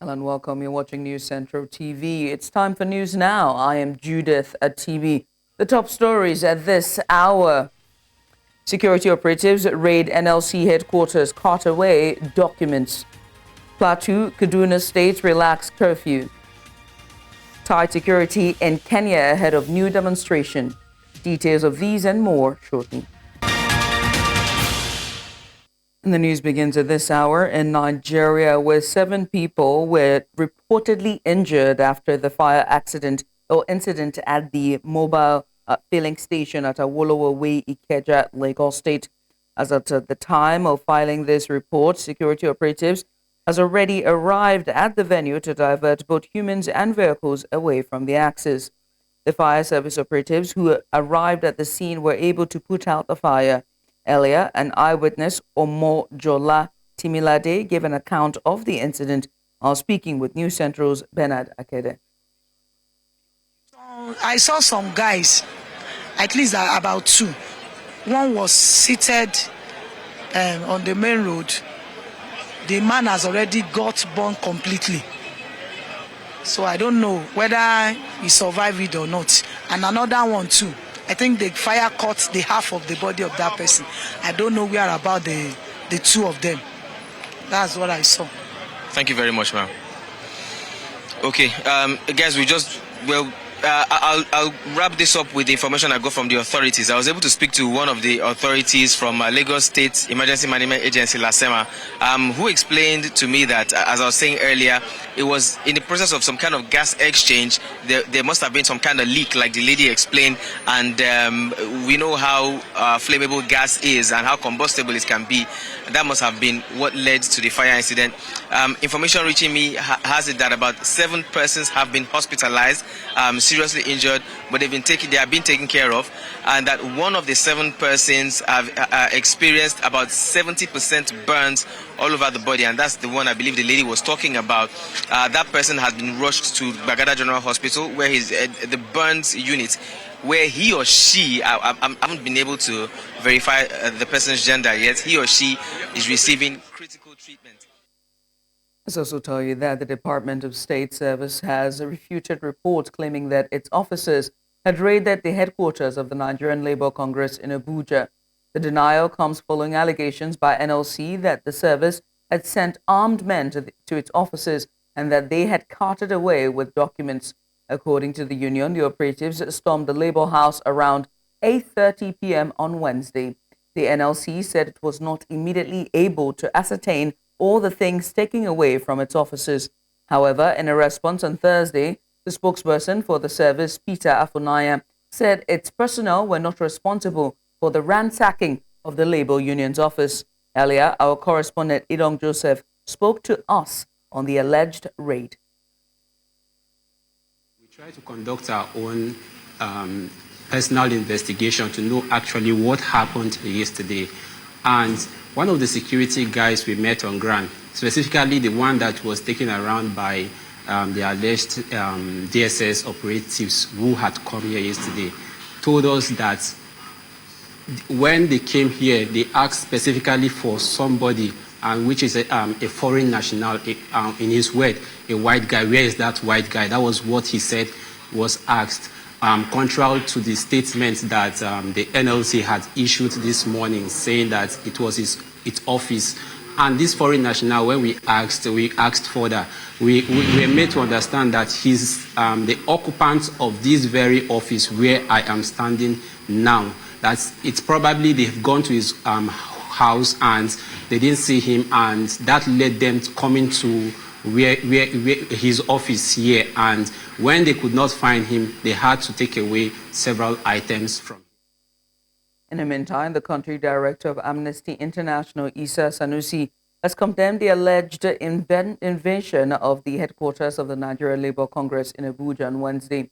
Hello and welcome. You're watching News Central TV. It's time for news now. I am Judith Atibi. The top stories at this hour. Security operatives raid NLC headquarters, cart away documents. Plateau, Kaduna State relax curfew. Tight security in Kenya ahead of new demonstration. Details of these and more shortly. And the news begins at this hour in Nigeria, where 7 people were reportedly injured after the fire accident or incident at the mobile filling station at Awolowo Way, Ikeja, Lagos State. As at the time of filing this report, security operatives has already arrived at the venue to divert both humans and vehicles away from the axis. The fire service operatives who arrived at the scene were able to put out the fire. Earlier, an eyewitness, Omo Jola Timilade, gave an account of the incident while speaking with News Central's Bernard Akede. I saw some guys, at least about 2. One was seated on the main road. The man has already got burned completely. So I don't know whether he survived it or not. And another one too. I think the fire caught the half of the body of that person. I don't know where about the 2 of them. That's what I saw. Thank you very much, ma'am. Okay, guys, I'll wrap this up with the information I got from the authorities. I was able to speak to one of the authorities from Lagos State Emergency Management Agency, LASEMA, who explained to me that, as I was saying earlier, it was in the process of some kind of gas exchange. There must have been some kind of leak, like the lady explained, and we know how flammable gas is and how combustible it can be. That must have been what led to the fire incident. Information reaching me has it that about 7 persons have been hospitalized, seriously injured, but they have been taken care of, and that one of the 7 persons have experienced about 70% burns all over the body, and that's the one I believe the lady was talking about. That person has been rushed to Bagada General Hospital, where he's the burns unit, where he or she, I haven't been able to verify the person's gender yet, he or she is receiving critical treatment. Let's also tell you that the Department of State Service has refuted reports claiming that its officers had raided the headquarters of the Nigerian Labour Congress in Abuja. The denial comes following allegations by NLC that the service had sent armed men to its offices and that they had carted away with documents. According to the union, the operatives stormed the Labour House around 8:30 p.m. on Wednesday. The NLC said it was not immediately able to ascertain all the things taken away from its offices. However, in a response on Thursday, the spokesperson for the service, Peter Afunaya, said its personnel were not responsible for the ransacking of the Labour Union's office. Earlier, our correspondent Idong Joseph spoke to us on the alleged raid. We try to conduct our own personal investigation to know actually what happened yesterday. And one of the security guys we met on ground, specifically the one that was taken around by the alleged DSS operatives who had come here yesterday, told us that when they came here, they asked specifically for somebody, which is a foreign national, in his word, a white guy. Where is that white guy? That was what he said was asked. Contrary to the statement that the NLC had issued this morning, saying that it was its office. And this foreign national, when we asked further, we were made to understand that he's the occupant of this very office where I am standing now. It's probably they've gone to his house and they didn't see him, and that led them to coming to where his office here, and when they could not find him, they had to take away several items from him. In the meantime, the country director of Amnesty International, Issa Sanusi, has condemned the alleged invasion of the headquarters of the Nigerian Labour Congress in Abuja on Wednesday.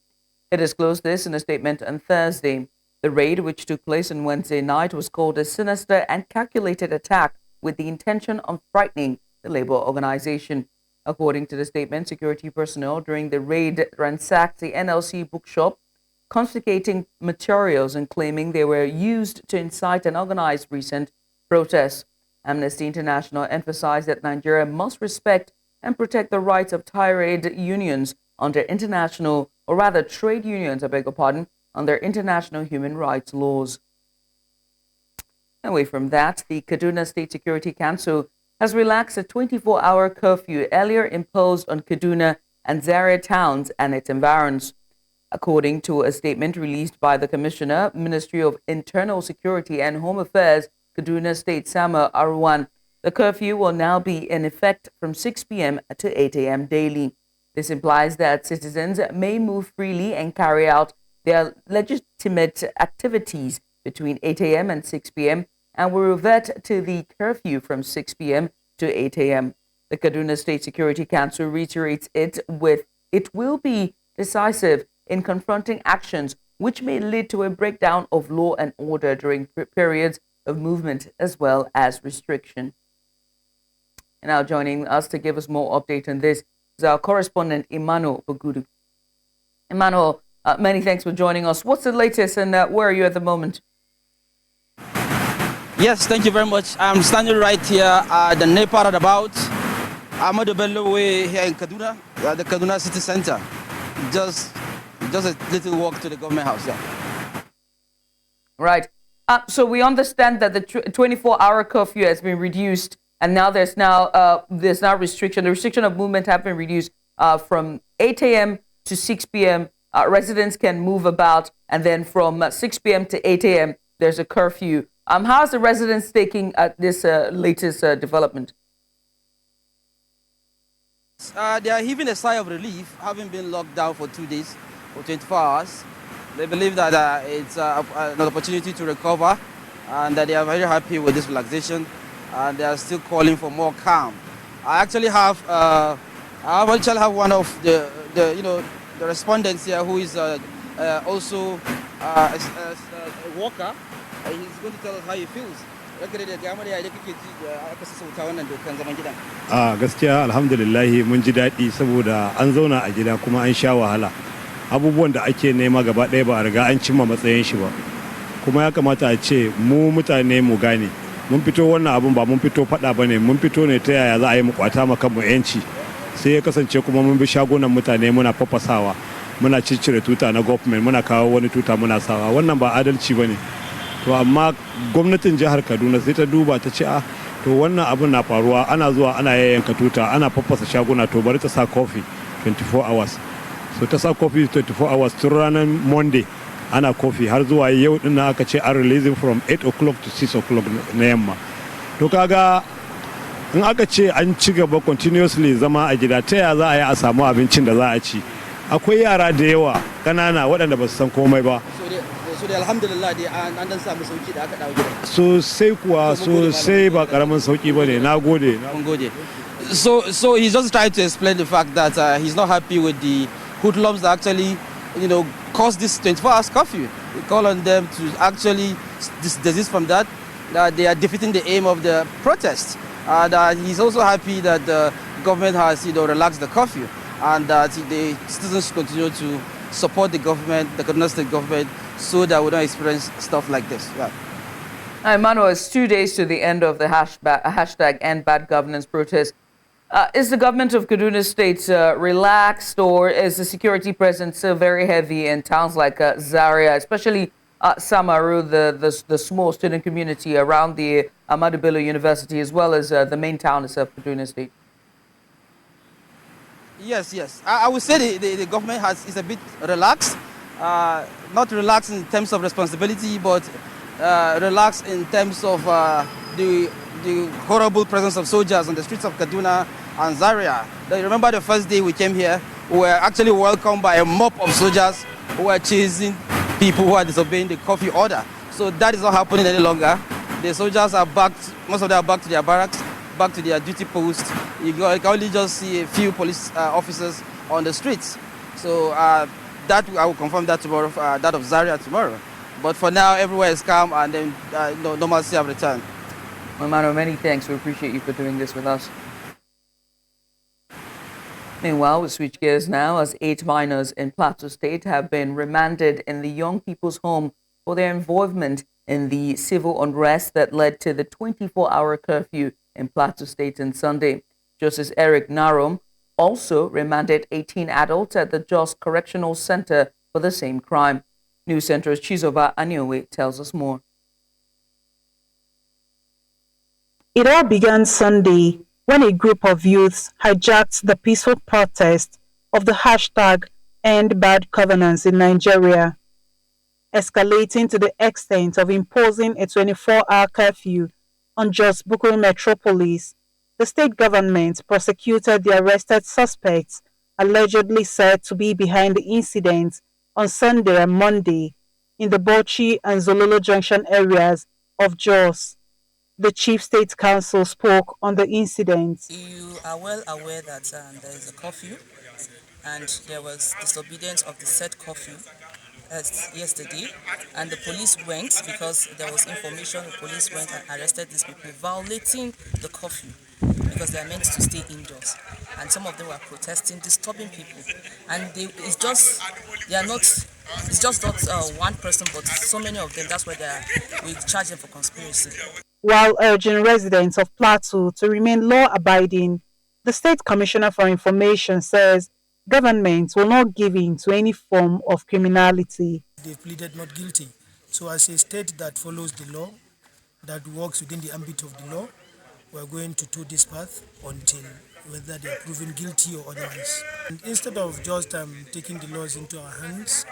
He disclosed this in a statement on Thursday. The raid, which took place on Wednesday night, was called a sinister and calculated attack with the intention of frightening the labor organization. According to the statement, security personnel during the raid ransacked the NLC bookshop, confiscating materials and claiming they were used to incite and organize recent protests. Amnesty International emphasized that Nigeria must respect and protect the rights of trade unions under trade unions, under international human rights laws. Away from that, the Kaduna State Security Council has relaxed a 24-hour curfew earlier imposed on Kaduna and Zaria towns and its environs. According to a statement released by the Commissioner, Ministry of Internal Security and Home Affairs, Kaduna State Sama Arwan, the curfew will now be in effect from 6 p.m. to 8 a.m. daily. This implies that citizens may move freely and carry out their legitimate activities between 8 a.m. and 6 p.m. and will revert to the curfew from 6 p.m. to 8 a.m. The Kaduna State Security Council reiterates it will be decisive in confronting actions which may lead to a breakdown of law and order during periods of movement as well as restriction. And now joining us to give us more update on this is our correspondent, Emmanuel Buu. Emmanuel, many thanks for joining us. What's the latest and where are you at the moment? Yes, thank you very much. I'm standing right here at the Nepal roundabout, Ahmadu Bello Way here in Kaduna, the Kaduna City Center. Just a little walk to the government house. Yeah. Right. So we understand that the 24-hour curfew has been reduced, and now there's now restriction. The restriction of movement have been reduced from 8 a.m. to 6 p.m. Residents can move about, and then from 6 p.m. to 8 a.m. there's a curfew. How is the residents taking this latest development? They are heaving a sigh of relief, having been locked down for 2 days, for 24 hours. They believe that it's an opportunity to recover, and that they are very happy with this relaxation, and they are still calling for more calm. I actually have one of the respondents here who is also a worker. He's going to tell us how he feels. Gaskiya alhamdulillah mun ji daɗi saboda an zauna a gida kuma an sha wahala. Abubuwan da ake nema gaba ɗaya ba a riga an cimma matsayin shi ba. Kuma ya kamata a ce mu mutane mu gane. Mun fito wannan abun ba mun fito faɗa bane, mun fito ne ta yaya za a yi mu kwata ma kanmu yanci. Sai ya kasance kuma mun bi shagunan mutane muna fafasawa. Muna ciccire tuta na government, muna kawo wani tuta muna sawa. Wannan ba adalci bane. To amma gwamnatin jihar Kaduna sai ta duba ta ce to wannan abun na faruwa, ana zuwa ana yayyanka tuta, ana faffasa shaguna, to bari ta sa coffee 24 hours. So ta sa coffee 24 hours tun ranar Monday ana coffee har zuwa yau din nan aka ce an releasing from 8 o'clock to 6 o'clock na yamma. To kaga in aka ce an ci gaba continuously zama a gida, ta yaya za a yi a samu abincin da za a ci? Akwai yara da yawa ƙanana waɗanda ba su san komai ba. So da alhamdulillah dai an dan samu sauki da aka dawo gida. Sosai kuwa, sosai ba karamin sauki bane. Nagode. So he's just trying to explain the fact that he's not happy with the hoodlums that actually, caused this 24 hours curfew. We call on them to actually desist from that. That they are defeating the aim of the protest. That he's also happy that the government has, relaxed the curfew, and that the citizens continue to support the government, the Kaduna State government, so that we don't experience stuff like this. Yeah. Emmanuel, it's 2 days to the end of the hashtag End Bad Governance protest. Is the government of Kaduna State relaxed, or is the security presence still very heavy in towns like Zaria, especially Samaru, the small student community around the Ahmadu Bello University, as well as the main town itself, Kaduna State? Yes. I would say the government is a bit relaxed. Not relaxed in terms of responsibility, but relaxed in terms of the horrible presence of soldiers on the streets of Kaduna and Zaria. Remember the first day we came here, we were actually welcomed by a mob of soldiers who were chasing people who are disobeying the curfew order. So that is not happening any longer. The soldiers are back, most of them are back to their barracks, back to their duty post. You can only just see a few police officers on the streets. So that I will confirm that tomorrow, that of Zaria tomorrow. But for now, everywhere is calm, and then normalcy have returned. Well, Mano, many thanks. We appreciate you for doing this with us. Meanwhile, we switch gears now, as 8 minors in Plateau State have been remanded in the Young People's Home for their involvement in the civil unrest that led to the 24-hour curfew in Plateau State on Sunday. Justice Eric Narom also remanded 18 adults at the Jos Correctional Center for the same crime. News Center's Chizoba Aniowe tells us more. It all began Sunday when a group of youths hijacked the peaceful protest of the hashtag End Bad Governance in Nigeria, escalating to the extent of imposing a 24-hour curfew on Jos Bukuru Metropolis. The state government prosecuted the arrested suspects allegedly said to be behind the incident on Sunday and Monday in the Bauchi and Zololo Junction areas of Jos. The Chief State Counsel spoke on the incident. You are well aware that there is a curfew and there was disobedience of the said curfew yesterday, and the police went because there was information. The police went and arrested these people violating the curfew because they are meant to stay indoors, and some of them were protesting, disturbing people, and it's just not one person but so many of them. That's why we charge them for conspiracy. While urging residents of Plateau to remain law-abiding, the State Commissioner for Information says government will not give in to any form of criminality. They pleaded not guilty. So as a state that follows the law, that works within the ambit of the law, we're going to toe this path until whether they are proven guilty or otherwise. And instead of just taking the laws into our hands,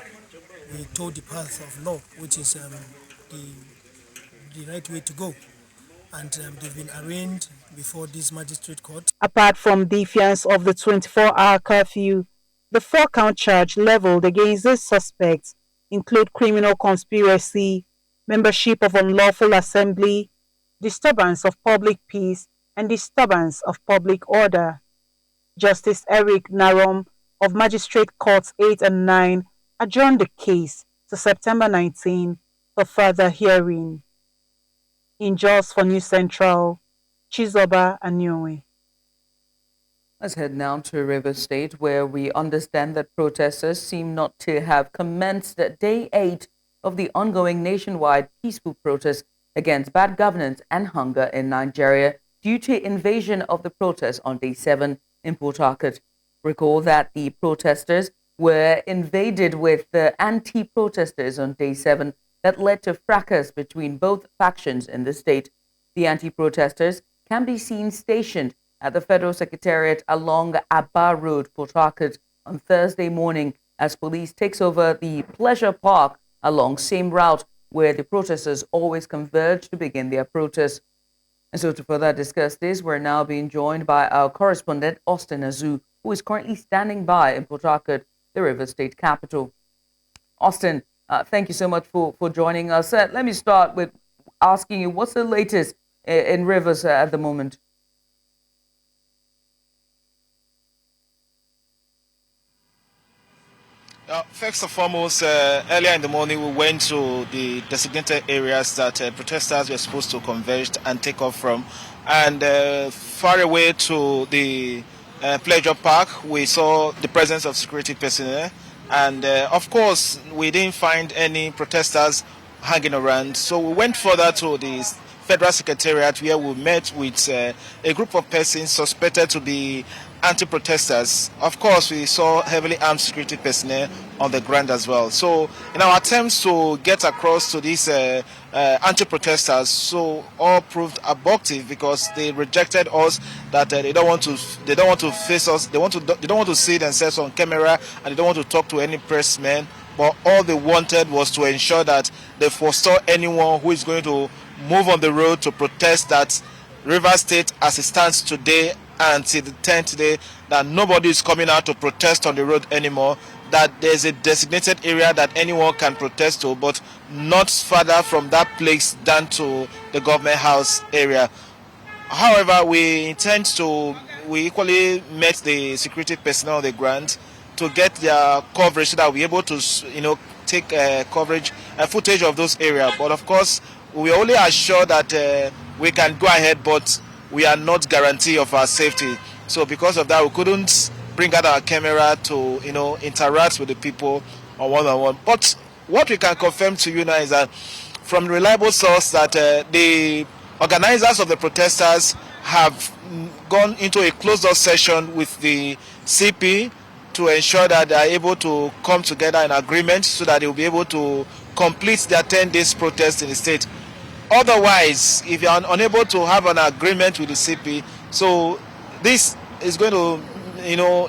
we toe the path of law, which is the right way to go. And they've been arraigned before this magistrate court. Apart from defiance of the 24-hour curfew, the 4-count charge leveled against these suspects include criminal conspiracy, membership of unlawful assembly, disturbance of public peace, and disturbance of public order. Justice Eric Narom of Magistrate Courts 8 and 9 adjourned the case to September 19 for further hearing. In Jos for News Central, Chizoba Aniowe. Let's head now to Rivers State, where we understand that protesters seem not to have commenced day 8 of the ongoing nationwide peaceful protest against bad governance and hunger in Nigeria due to invasion of the protest on day 7 in Port Harcourt. Recall that the protesters were invaded with the anti-protesters on day 7 that led to fracas between both factions in the state. The anti-protesters can be seen stationed at the Federal Secretariat along Abba Road, Port Harcourt, on Thursday morning as police takes over the Pleasure Park along same route where the protesters always converge to begin their protest. And so to further discuss this, we're now being joined by our correspondent, Austin Azu, who is currently standing by in Port Harcourt, the Rivers State capital. Austin, thank you so much for joining us. Let me start with asking you, what's the latest in Rivers at the moment? First and foremost, earlier in the morning, we went to the designated areas that protesters were supposed to converge and take off from. And far away to the Pleasure Park, we saw the presence of security personnel. And of course, we didn't find any protesters hanging around. So we went further to the Federal Secretariat where we met with a group of persons suspected to be anti-protesters. Of course, we saw heavily armed security personnel on the ground as well. So in our attempts to get across to these anti-protesters, so all proved abortive because they rejected us, that they don't want to face us, they don't want to see themselves on camera, and they don't want to talk to any pressmen. But all they wanted was to ensure that they forestall anyone who is going to move on the road to protest that Rivers State, as it stands today until the 10th day, that nobody is coming out to protest on the road anymore, that there's a designated area that anyone can protest to, but not further from that place down to the government house area. However, we equally met the security personnel on the ground to get their coverage so that we're able to, take footage of those areas. But of course, we only assure that we can go ahead, but we are not guarantee of our safety. So because of that, we couldn't bring out our camera to, interact with the people on one-on-one. But what we can confirm to you now is that from reliable source that the organizers of the protesters have gone into a closed-door session with the CP to ensure that they are able to come together in agreement so that they will be able to complete their 10 days protest in the state. Otherwise, if you are unable to have an agreement with the CP, so this is going to,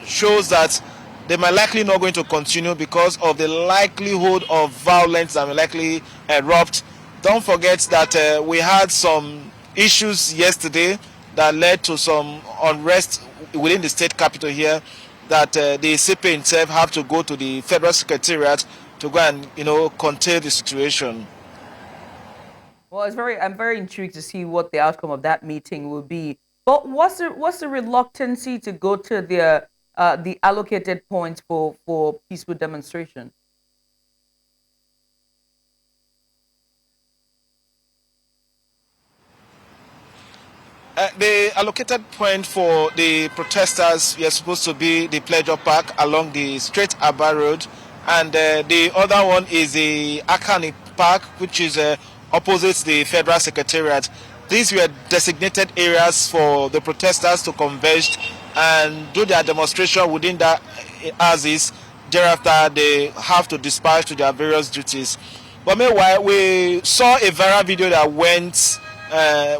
shows that they might likely not going to continue because of the likelihood of violence that will likely erupt. Don't forget that we had some issues yesterday that led to some unrest within the state capital here, that the CP itself have to go to the federal secretariat to go and contain the situation. Well, I'm very intrigued to see what the outcome of that meeting will be. But what's the reluctancy to go to the allocated points for peaceful demonstration? The allocated point for the protesters were supposed to be the Pleasure Park along the Straight Aba Road, and the other one is the Akani Park, which is opposite the Federal Secretariat. These were designated areas for the protesters to converge and do their demonstration within the houses. Thereafter, they have to dispatch to their various duties. But meanwhile, we saw a viral video that went.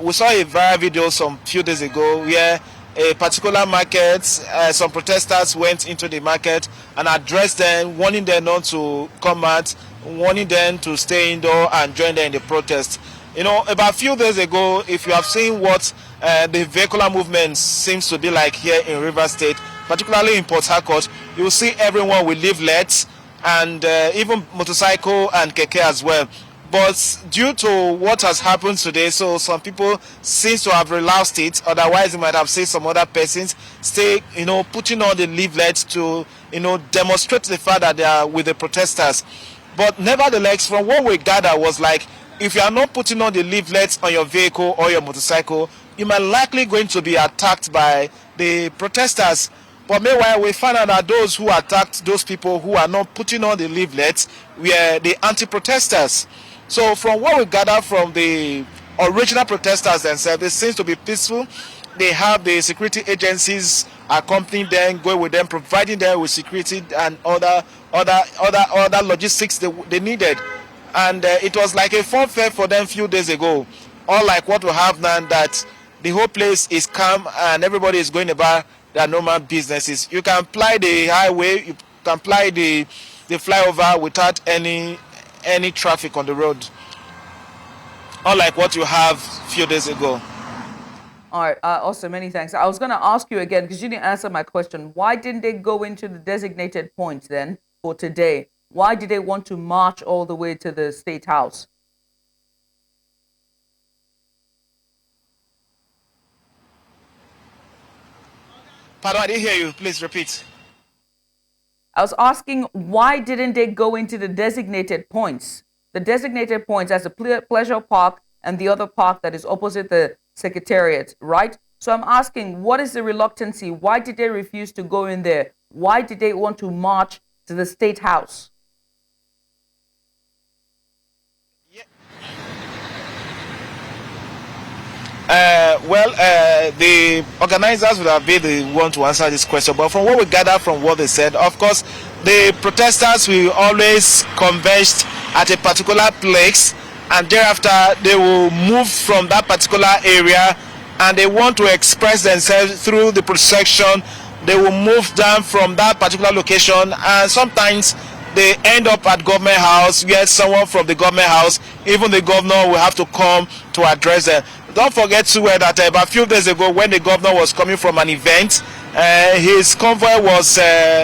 We saw a viral video some few days ago where a particular market, some protesters went into the market and addressed them, warning them not to come out, warning them to stay indoor and join them in the protest. About a few days ago, if you have seen what the vehicular movement seems to be like here in Rivers State, particularly in Port Harcourt, you will see everyone with leaflets and even motorcycle and keke as well. But due to what has happened today, so some people seem to have relaxed it. Otherwise, you might have seen some other persons stay, putting on the leaflets to, demonstrate the fact that they are with the protesters. But nevertheless, from what we gather was like, if you are not putting on the leaflets on your vehicle or your motorcycle, you might likely going to be attacked by the protesters. But meanwhile, we found out that those who attacked those people who are not putting on the leaflets were the anti-protesters. So from what we gather from the original protesters themselves, they seem to be peaceful. They have the security agencies accompanying them, going with them, providing them with security and other logistics they needed. And it was like a fun fair for them a few days ago. Unlike what we have now, that the whole place is calm and everybody is going about their normal businesses. You can fly the highway, you can fly the flyover without any traffic on the road, unlike what you have a few days ago. All right, also many thanks. I was going to ask you again, because you didn't answer my question. Why didn't they go into the designated points then for today? Why did they want to march all the way to the State House? Pardon, I didn't hear you. Please repeat. I was asking, why didn't they go into the designated points? The designated points as a pleasure park and the other park that is opposite the Secretariat, right? So I'm asking, what is the reluctancy? Why did they refuse to go in there? Why did they want to march to the State House? The organizers would have been the one to answer this question, but from what we gather from what they said, of course, the protesters will always converge at a particular place, and thereafter they will move from that particular area, and they want to express themselves through the procession. They will move down from that particular location, and sometimes they end up at government house, where someone from the government house, even the governor, will have to come to address them. Don't forget too that about a few days ago, when the governor was coming from an event, his convoy was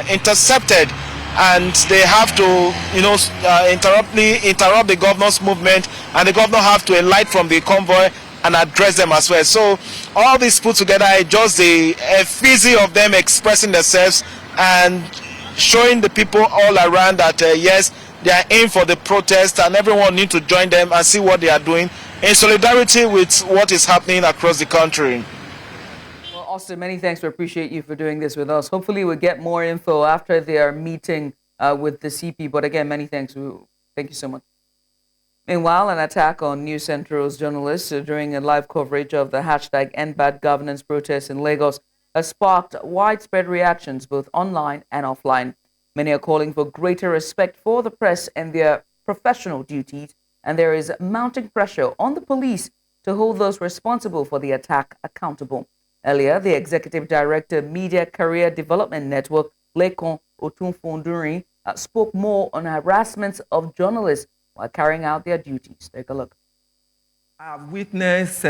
intercepted, and they have to, interrupt the governor's movement, and the governor have to alight from the convoy and address them as well. So all this put together is just a fizzy of them expressing themselves and showing the people all around that yes, they are in for the protest, and everyone need to join them and see what they are doing in solidarity with what is happening across the country. Well, Austin, many thanks. We appreciate you for doing this with us. Hopefully we'll get more info after their meeting with the CP. But again, many thanks. Thank you so much. Meanwhile, an attack on News Central's journalists during a live coverage of the hashtag #EndBadGovernance protests in Lagos has sparked widespread reactions both online and offline. Many are calling for greater respect for the press and their professional duties, and there is mounting pressure on the police to hold those responsible for the attack accountable. Earlier, the Executive Director, Media Career Development Network, Lekon Otunfonduri, spoke more on harassment of journalists while carrying out their duties. Take a look. I've witnessed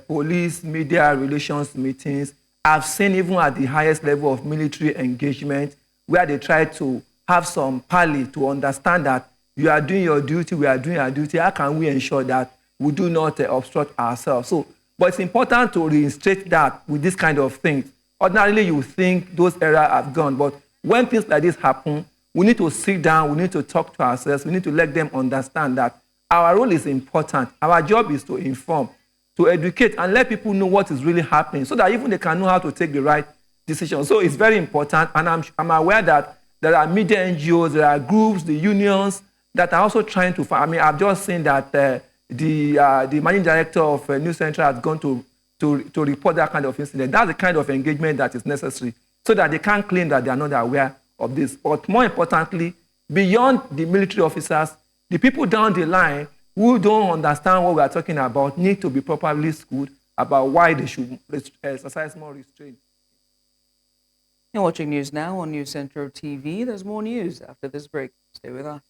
police media relations meetings. I've seen even at the highest level of military engagement where they try to have some parley to understand that you are doing your duty, we are doing our duty. How can we ensure that we do not obstruct ourselves? But it's important to reinstate that with this kind of things. Ordinarily, you think those eras have gone, but when things like this happen, we need to sit down, we need to talk to ourselves, we need to let them understand that our role is important. Our job is to inform, to educate, and let people know what is really happening so that even they can know how to take the right decision. So it's very important, and I'm aware that there are media NGOs, there are groups, the unions that are also trying to find. I mean, I've just seen that the managing director of News Central has gone to report that kind of incident. That's the kind of engagement that is necessary so that they can't claim that they are not aware of this. But more importantly, beyond the military officers, the people down the line who don't understand what we are talking about need to be properly schooled about why they should exercise more restraint. You're watching News Now on News Central TV. There's more news after this break. Stay with us.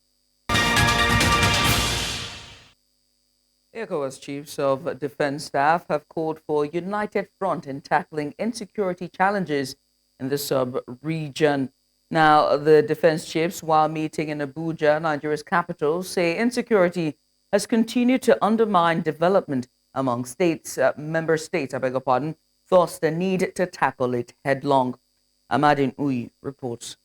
ECOWAS chiefs of defense staff have called for a united front in tackling insecurity challenges in the sub-region. Now, the defense chiefs, while meeting in Abuja, Nigeria's capital, say insecurity has continued to undermine development among member states, thus the need to tackle it headlong. Emmanuel Buu reports.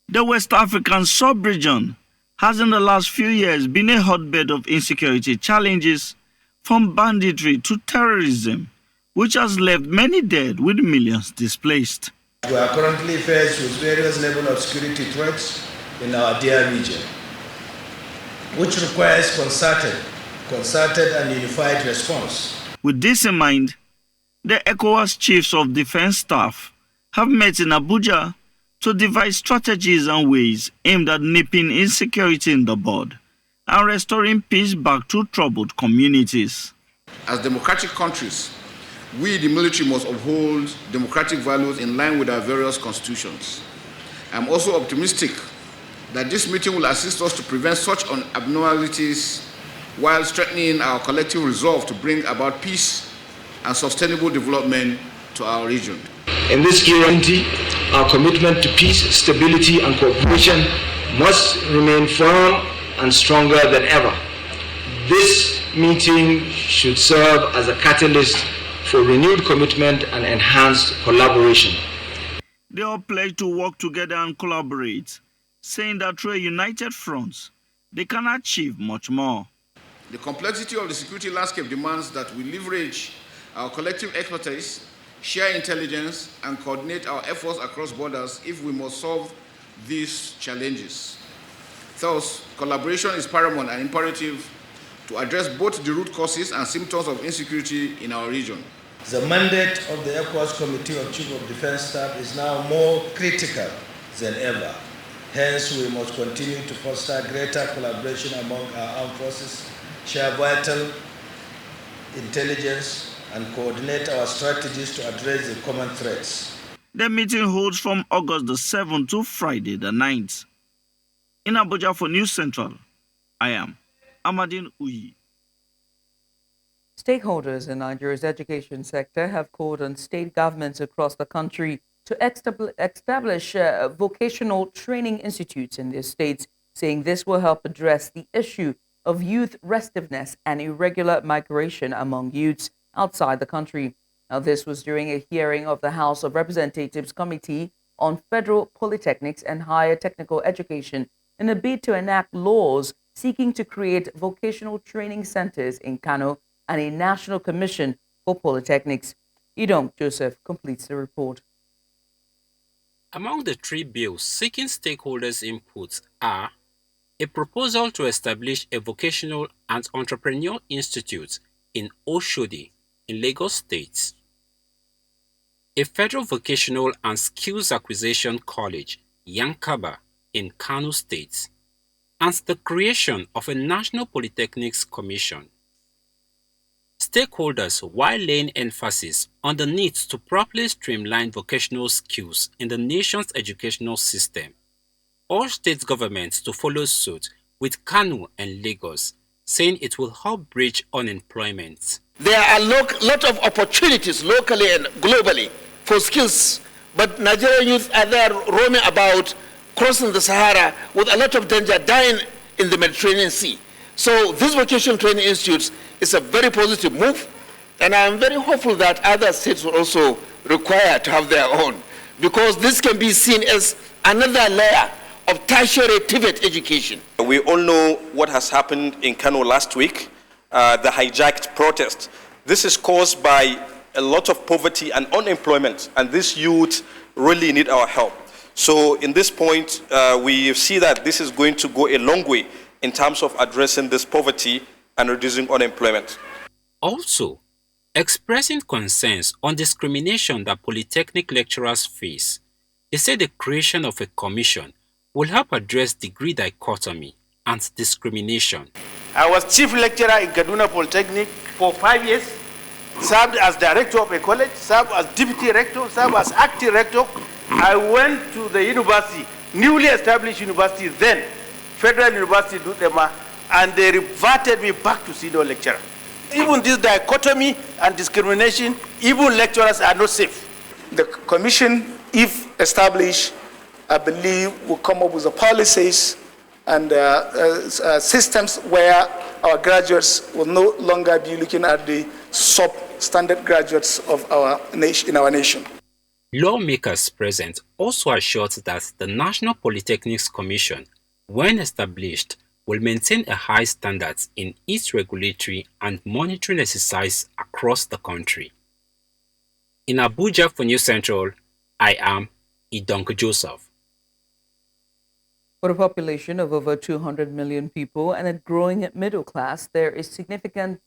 The West African sub-region has in the last few years been a hotbed of insecurity challenges, from banditry to terrorism, which has left many dead with millions displaced. We are currently faced with various levels of security threats in our dear region, which requires concerted and unified response. With this in mind, the ECOWAS chiefs of defense staff have met in Abuja to devise strategies and ways aimed at nipping insecurity in the bud and restoring peace back to troubled communities. As democratic countries, we, the military, must uphold democratic values in line with our various constitutions. I'm also optimistic that this meeting will assist us to prevent such abnormalities while strengthening our collective resolve to bring about peace and sustainable development to our region. In this guarantee, our commitment to peace, stability, and cooperation must remain firm and stronger than ever. This meeting should serve as a catalyst for renewed commitment and enhanced collaboration. They all pledge to work together and collaborate, saying that through a united front, they can achieve much more. The complexity of the security landscape demands that we leverage our collective expertise, share intelligence, and coordinate our efforts across borders if we must solve these challenges. Thus, collaboration is paramount and imperative to address both the root causes and symptoms of insecurity in our region. The mandate of the ECOWAS Committee of Chief of Defense Staff is now more critical than ever. Hence, we must continue to foster greater collaboration among our armed forces, share vital intelligence, and coordinate our strategies to address the common threats. The meeting holds from August the 7th to Friday the 9th. In Abuja for News Central, I am Emmanuel Buu. Stakeholders in Nigeria's education sector have called on state governments across the country to establish vocational training institutes in their states, saying this will help address the issue of youth restiveness and irregular migration among youths outside the country. Now, this was during a hearing of the House of Representatives Committee on Federal Polytechnics and Higher Technical Education in a bid to enact laws seeking to create vocational training centers in Kano and a national commission for polytechnics. Joseph completes the report. Among the three bills seeking stakeholders' inputs are a proposal to establish a vocational and entrepreneur institute in Oshodi in Lagos State, a federal vocational and skills acquisition college, Yankaba, in Kano State, and the creation of a National Polytechnics Commission. Stakeholders, while laying emphasis on the need to properly streamline vocational skills in the nation's educational system, urged state governments to follow suit with Kano and Lagos, saying it will help bridge unemployment. There are a lot of opportunities locally and globally for skills, but Nigerian youth are there roaming about, crossing the Sahara with a lot of danger, dying in the Mediterranean Sea. So this vocational training institutes is a very positive move, and I am very hopeful that other states will also require to have their own, because this can be seen as another layer of tertiary TVET education. We all know what has happened in Kano last week, the hijacked protest. This is caused by a lot of poverty and unemployment, and this youth really need our help. So in this point, we see that this is going to go a long way in terms of addressing this poverty and reducing unemployment. Also, expressing concerns on discrimination that polytechnic lecturers face, they said the creation of a commission will help address degree dichotomy and discrimination. I was chief lecturer in Kaduna Polytechnic for 5 years, served as director of a college, served as deputy rector, served as acting rector. I went to the university, newly established university then, Federal University Dutema, and they reverted me back to senior lecturer. Even this dichotomy and discrimination, even lecturers are not safe. The commission, if established, I believe will come up with the policies and systems where our graduates will no longer be looking at the substandard graduates of our nation, in our nation. Lawmakers present also assured that the National Polytechnics Commission, when established, will maintain a high standard in its regulatory and monitoring exercise across the country. In Abuja for News Central, I am Idonko Joseph. For a population of over 200 million people and a growing middle class, there is significant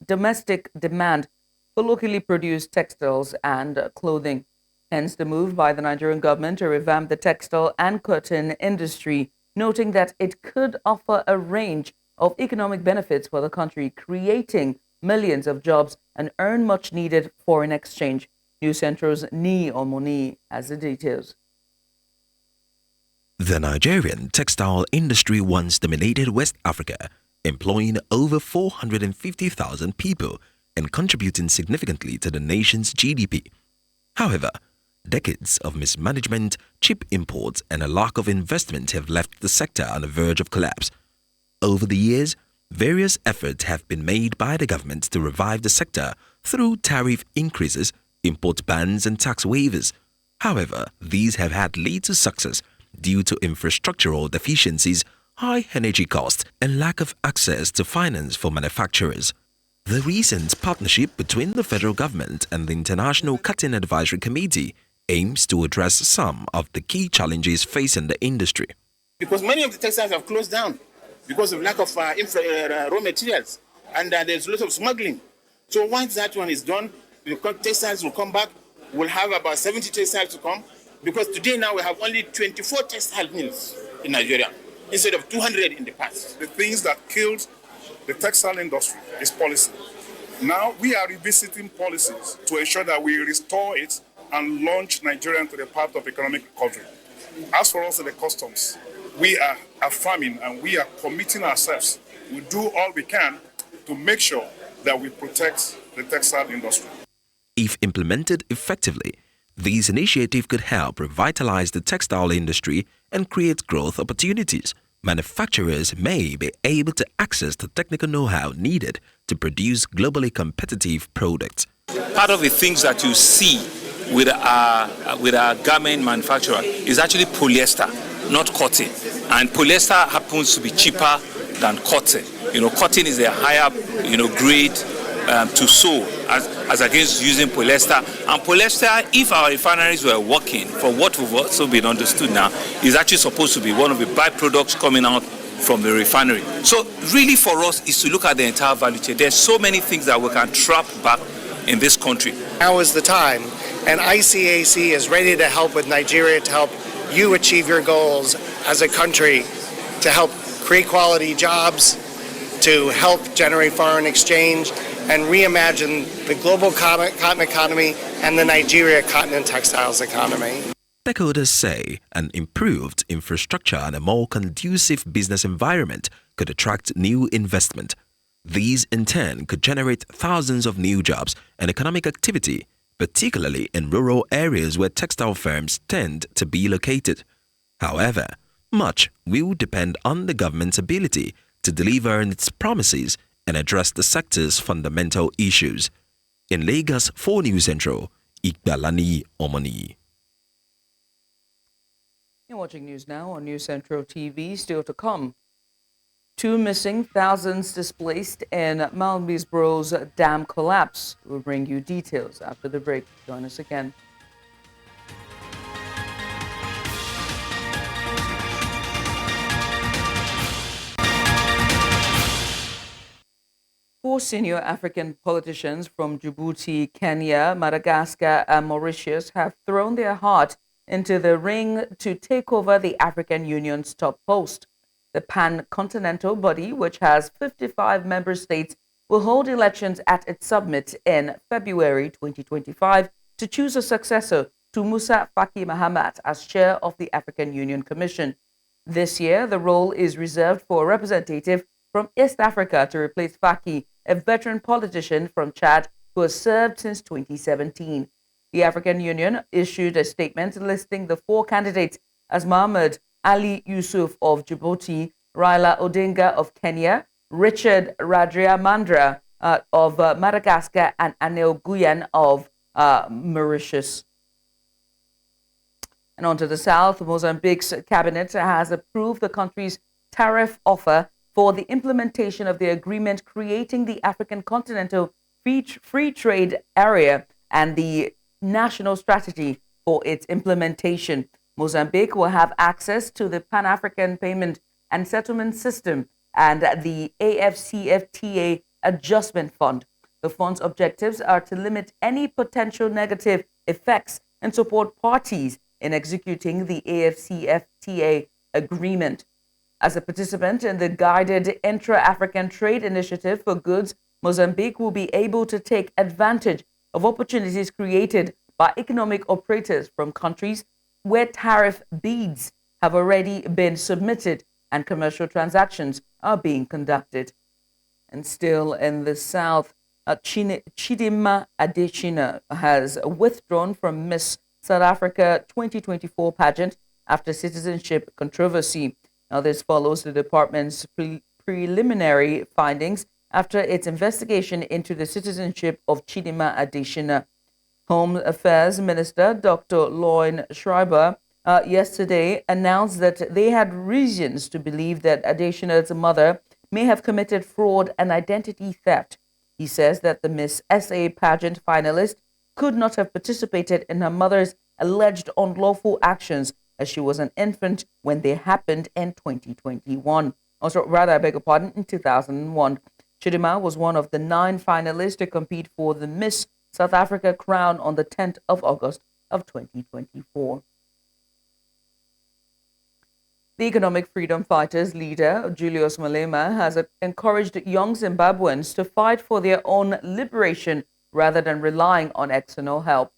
domestic demand for locally produced textiles and clothing. Hence, the move by the Nigerian government to revamp the textile and cotton industry, noting that it could offer a range of economic benefits for the country, creating millions of jobs and earn much needed foreign exchange. News Central's Ni Omoni has the details. The Nigerian textile industry once dominated West Africa, employing over 450,000 people and contributing significantly to the nation's GDP. However, decades of mismanagement, cheap imports, and a lack of investment have left the sector on the verge of collapse. Over the years, various efforts have been made by the government to revive the sector through tariff increases, import bans, and tax waivers. However, these have had little success due to infrastructural deficiencies, high energy costs, and lack of access to finance for manufacturers. The recent partnership between the federal government and the International Cotton Advisory Committee aims to address some of the key challenges facing the industry. Because many of the textiles have closed down because of lack of raw materials, and there's a lot of smuggling. So once that one is done, the textiles will come back. We'll have about 70 textiles to come, because today now we have only 24 textile mills in Nigeria instead of 200 in the past. The things that killed the textile industry is policy. Now we are revisiting policies to ensure that we restore it and launch Nigeria into the path of economic recovery. As for us at the customs, we are affirming and we are committing ourselves. We do all we can to make sure that we protect the textile industry. If implemented effectively, these initiatives could help revitalize the textile industry and create growth opportunities. Manufacturers may be able to access the technical know-how needed to produce globally competitive products. Part of the things that you see with our garment manufacturer is actually polyester, not cotton. And polyester happens to be cheaper than cotton. Cotton is a higher, grade to sew as against using polyester. And polyester, if our refineries were working for what we've also been understood now, is actually supposed to be one of the byproducts coming out from the refinery. So really for us is to look at the entire value chain. There's so many things that we can trap back in this country. Now is the time, and ICAC is ready to help with Nigeria, to help you achieve your goals as a country, to help create quality jobs, to help generate foreign exchange, and reimagine the global cotton economy and the Nigeria cotton and textiles economy. Stakeholders say an improved infrastructure and a more conducive business environment could attract new investment. These, in turn, could generate thousands of new jobs and economic activity, particularly in rural areas where textile firms tend to be located. However, much will depend on the government's ability to deliver on its promises and address the sector's fundamental issues. In Lagos, for News Central, Igbalani Omoni. You're watching news now on News Central TV. Still to come. 2 missing, thousands displaced in Malmesbury's dam collapse. We'll bring you details after the break. Join us again. Four senior African politicians from Djibouti, Kenya, Madagascar, and Mauritius have thrown their heart into the ring to take over the African Union's top post. The pan-continental body, which has 55 member states, will hold elections at its summit in February 2025 to choose a successor to Musa Faki Mahamat as chair of the African Union Commission. This year, the role is reserved for a representative from East Africa to replace Faki, a veteran politician from Chad who has served since 2017. The African Union issued a statement listing the 4 candidates as Mohamed Ali Yusuf of Djibouti, Raila Odinga of Kenya, Richard Radriamandra of Madagascar, and Anil Guyan of Mauritius. And on to the south, Mozambique's cabinet has approved the country's tariff offer for the implementation of the agreement creating the African Continental Free Trade Area and the national strategy for its implementation. Mozambique will have access to the Pan-African Payment and Settlement System and the AFCFTA Adjustment Fund. The fund's objectives are to limit any potential negative effects and support parties in executing the AFCFTA agreement. As a participant in the guided intra-African trade initiative for goods, Mozambique will be able to take advantage of opportunities created by economic operators from countries where tariff bids have already been submitted and commercial transactions are being conducted. And still in the south, Chidinma Adesina has withdrawn from Miss South Africa 2024 pageant after citizenship controversy. Now, this follows the department's preliminary findings after its investigation into the citizenship of Chidinma Adesina. Home Affairs Minister Dr. Loin Schreiber yesterday announced that they had reasons to believe that Adesina's mother may have committed fraud and identity theft. He says that the Miss SA pageant finalist could not have participated in her mother's alleged unlawful actions as she was an infant when they happened in 2021. In 2001. Chidinma was one of the 9 finalists to compete for the Miss South Africa crown on the 10th of August of 2024. The Economic Freedom Fighters leader, Julius Malema, has encouraged young Zimbabweans to fight for their own liberation rather than relying on external help.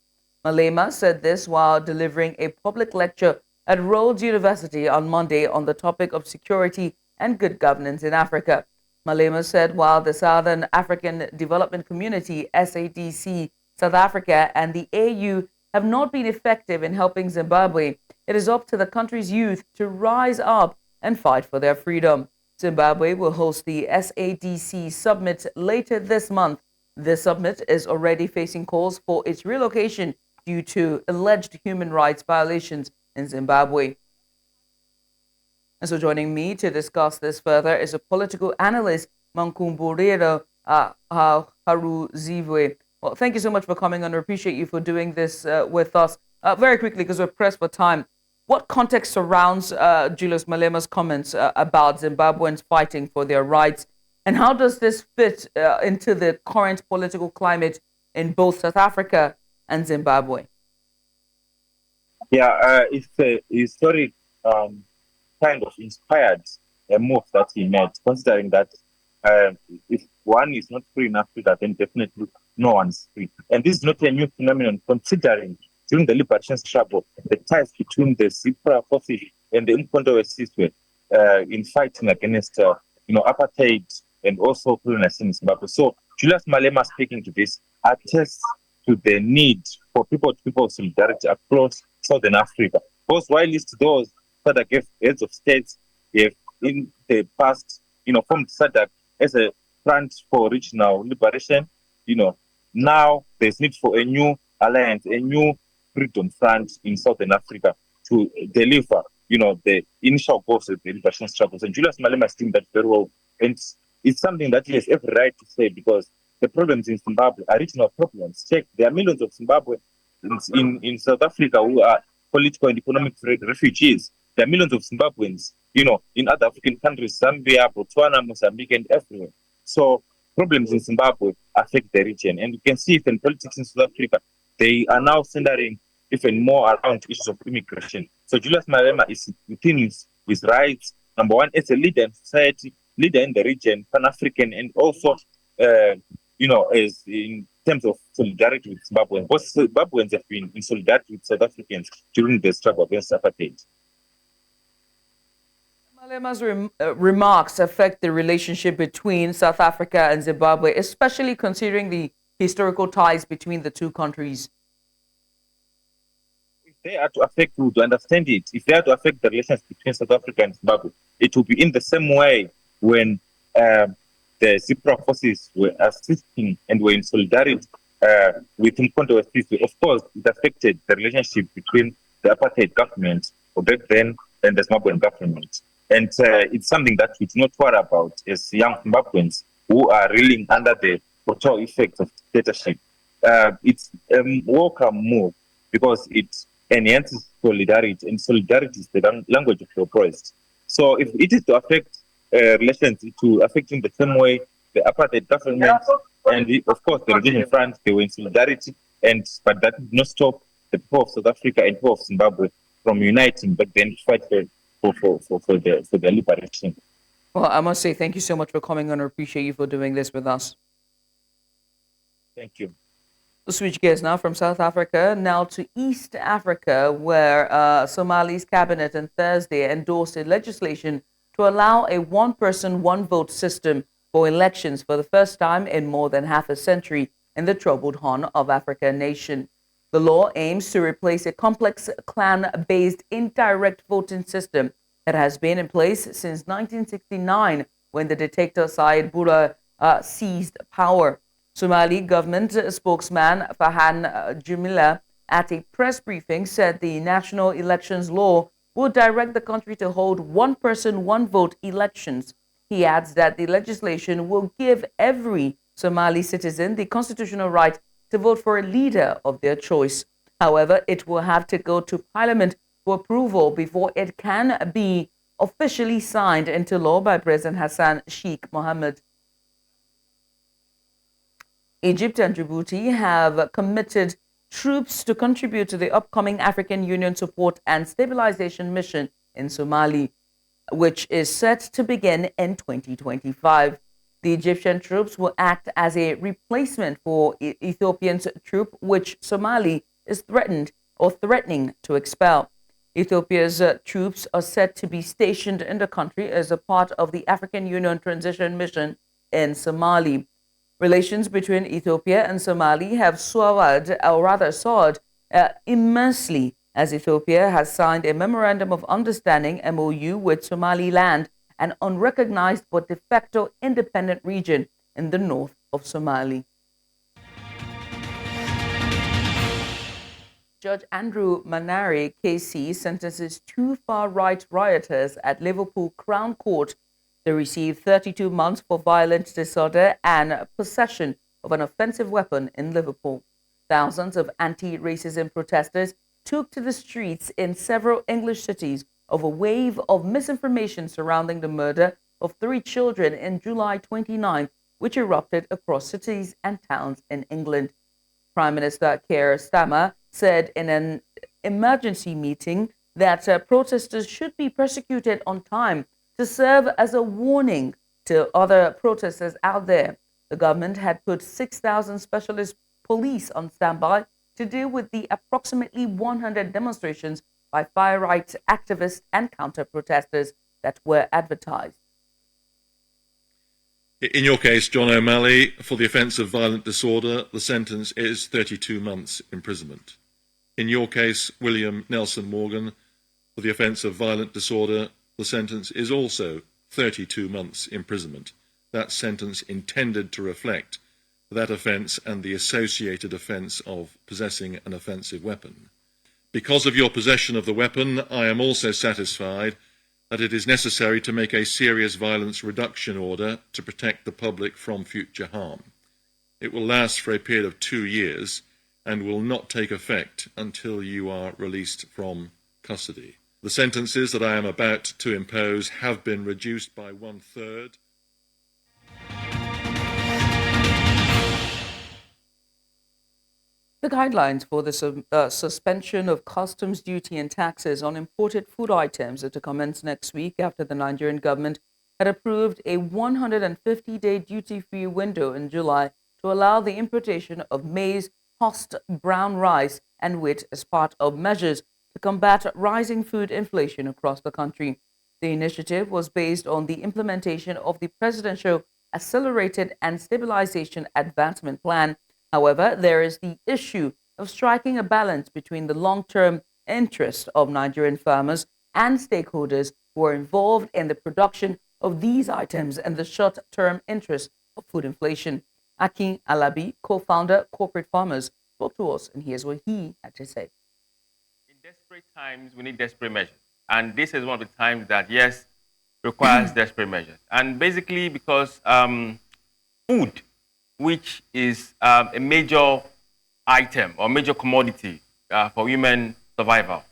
Malema said this while delivering a public lecture at Rhodes University on Monday on the topic of security and good governance in Africa. Malema said while the Southern African Development Community, SADC, South Africa, and the AU have not been effective in helping Zimbabwe, it is up to the country's youth to rise up and fight for their freedom. Zimbabwe will host the SADC summit later this month. This summit is already facing calls for its relocation due to alleged human rights violations in Zimbabwe. And so joining me to discuss this further is a political analyst, Mankumburero Haruzivwe. Well, thank you so much for coming on. I appreciate you for doing this with us. Very quickly, because we're pressed for time. What context surrounds Julius Malema's comments about Zimbabweans fighting for their rights? And how does this fit into the current political climate in both South Africa and Zimbabwe? Yeah, it's a historic kind of inspired move that he made, considering that if one is not free in Africa, then definitely no one's free. And this is not a new phenomenon, considering during the liberation struggle, the ties between the Zipra forces and the Umkhonto we in fighting against apartheid and also colonization in Zimbabwe. So Julius Malema speaking to this attests to the need for people-to-people solidarity across Southern Africa. Because while those SADC heads of states have in the past, formed SADC as a front for regional liberation, now there's need for a new alliance, a new freedom front in Southern Africa to deliver, the initial goals of the liberation struggles. And Julius Malema is doing that very well. And it's something that he has every right to say, because the problems in Zimbabwe are regional problems. Check, there are millions of Zimbabweans in South Africa who are political and economic refugees. There are millions of Zimbabweans, in other African countries, Zambia, Botswana, Mozambique, and everywhere. So problems in Zimbabwe affect the region. And you can see in politics in South Africa, they are now centering even more around issues of immigration. So Julius Malema is within his rights, number one, as a leader in society, leader in the region, Pan-African, and also, as in terms of solidarity with Zimbabweans. Both Zimbabweans have been in solidarity with South Africans during the struggle against apartheid. Malema's remarks affect the relationship between South Africa and Zimbabwe, especially considering the historical ties between the two countries. If they are to affect, to understand it, if they are to affect the relations between South Africa and Zimbabwe, it will be in the same way when the Zipra forces were assisting and were in solidarity with Umkhonto we. Of course, it affected the relationship between the apartheid government back then and the Zimbabwean government. And it's something that we do not worry about as young Zimbabweans who are reeling under the total effects of dictatorship. It's a welcome move because it enhances solidarity, and solidarity is the language of the oppressed. So if it is to affect relations, to affect in the same way the apartheid government and of course the Rhodesian Front, they were in solidarity, but that did not stop the people of South Africa and people of Zimbabwe from uniting back then to fight for the liberation. Well, I must say thank you so much for coming on. I appreciate you for doing this with us. Thank you. We'll switch gears now from South Africa now to East Africa, where Somali's cabinet on Thursday endorsed a legislation to allow a one-person, one-vote system for elections for the first time in more than half a century in the troubled Horn of Africa nation. The law aims to replace a complex clan-based indirect voting system that has been in place since 1969 when the dictator Said Boura seized power. Somali government spokesman Farhan Jumila at a press briefing said the national elections law will direct the country to hold one-person, one-vote elections. He adds that the legislation will give every Somali citizen the constitutional right to vote for a leader of their choice. However, it will have to go to Parliament for approval before it can be officially signed into law by President Hassan Sheikh Mohammed. Egypt and Djibouti have committed troops to contribute to the upcoming African Union Support and Stabilization Mission in Somalia, which is set to begin in 2025. The Egyptian troops will act as a replacement for Ethiopian troops, which Somalia is threatening to expel. Ethiopia's troops are set to be stationed in the country as a part of the African Union Transition Mission in Somalia. Relations between Ethiopia and Somalia have soared immensely as Ethiopia has signed a Memorandum of Understanding MOU with Somaliland, an unrecognized but de facto independent region in the north of Somalia. Judge Andrew Manari, KC, sentences two far-right rioters at Liverpool Crown Court to receive 32 months for violent disorder and possession of an offensive weapon in Liverpool. Thousands of anti-racism protesters took to the streets in several English cities of a wave of misinformation surrounding the murder of 3 children in July 29, which erupted across cities and towns in England. Prime Minister Keir Starmer said in an emergency meeting that protesters should be prosecuted on time to serve as a warning to other protesters out there. The government had put 6,000 specialist police on standby to deal with the approximately 100 demonstrations by fire rights activists and counter-protesters that were advertised. In your case, John O'Malley, for the offence of violent disorder, the sentence is 32 months imprisonment. In your case, William Nelson Morgan, for the offence of violent disorder, the sentence is also 32 months imprisonment. That sentence intended to reflect that offence and the associated offence of possessing an offensive weapon. Because of your possession of the weapon, I am also satisfied that it is necessary to make a serious violence reduction order to protect the public from future harm. It will last for a period of 2 years and will not take effect until you are released from custody. The sentences that I am about to impose have been reduced by 1/3. The guidelines for the suspension of customs duty and taxes on imported food items are to commence next week after the Nigerian government had approved a 150-day duty-free window in July to allow the importation of maize, husked brown rice, and wheat as part of measures to combat rising food inflation across the country. The initiative was based on the implementation of the Presidential Accelerated and Stabilization Advancement Plan. However, there is the issue of striking a balance between the long-term interests of Nigerian farmers and stakeholders who are involved in the production of these items and the short-term interests of food inflation. Akin Alabi, co-founder Corporate Farmers, spoke to us, and here's what he had to say. In desperate times, we need desperate measures. And this is one of the times that, yes, requires desperate measures. And basically because food, which is a major item or major commodity for human survival,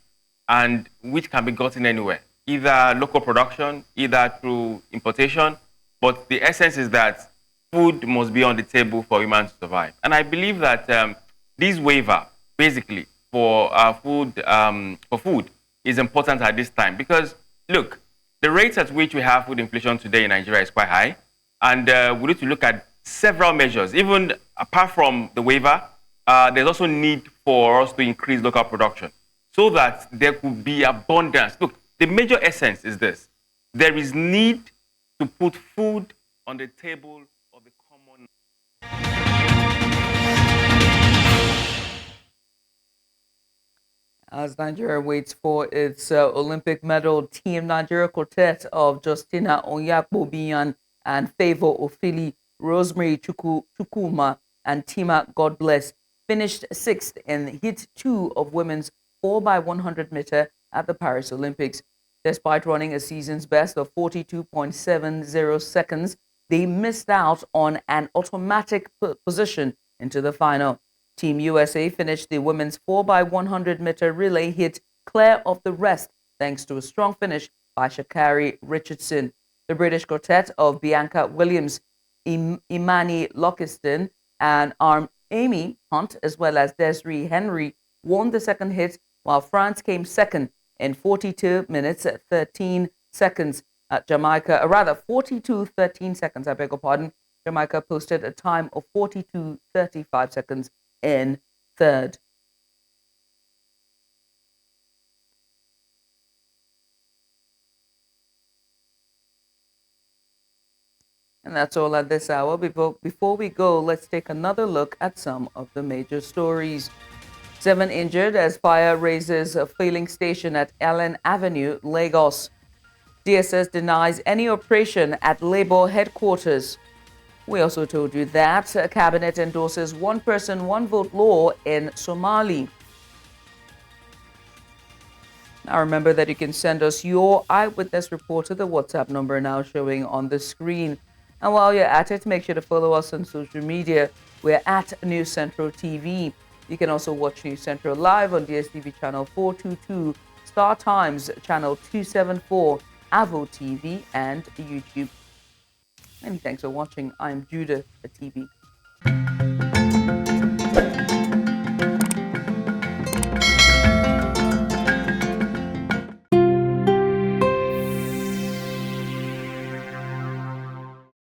and which can be gotten anywhere, either local production, either through importation. But the essence is that food must be on the table for humans to survive. And I believe that this waiver, basically, for food is important at this time because, look, the rates at which we have food inflation today in Nigeria is quite high. And we need to look at several measures. Even apart from the waiver, there's also need for us to increase local production so that there could be abundance. Look, the major essence is this. There is need to put food on the table of the common. As Nigeria waits for its Olympic medal, Team Nigeria quartet of Justina Onyakbobian and Favor Ofili, Rosemary Chukwuma, and Tima Godbless finished 6th in Heat 2 of women's 4x100 meter at the Paris Olympics. Despite running a season's best of 42.70 seconds, they missed out on an automatic position into the final. Team USA finished the women's 4x100 meter relay hit clear of the rest thanks to a strong finish by Sha'Carri Richardson. The British quartet of Bianca Williams, Imani Lockiston, and Amy Hunt, as well as Desiree Henry, won the second hit, while France came second in 42 minutes 13 seconds. 42:13 seconds, I beg your pardon. Jamaica posted a time of 42:35 seconds in third. And that's all at this hour. Before we go, let's take another look at some of the major stories. 7 injured as fire raises a failing station at Allen Avenue, Lagos. DSS denies any operation at Labour headquarters. We also told you that Cabinet endorses one person, one vote law in Somalia. Now remember that you can send us your eyewitness report to the WhatsApp number now showing on the screen. And while you're at it, make sure to follow us on social media. We're at News Central TV. You can also watch News Central live on DSTV channel 422, Star Times channel 274, Avo TV, and YouTube. Many thanks for watching. I'm Judith, Atibi.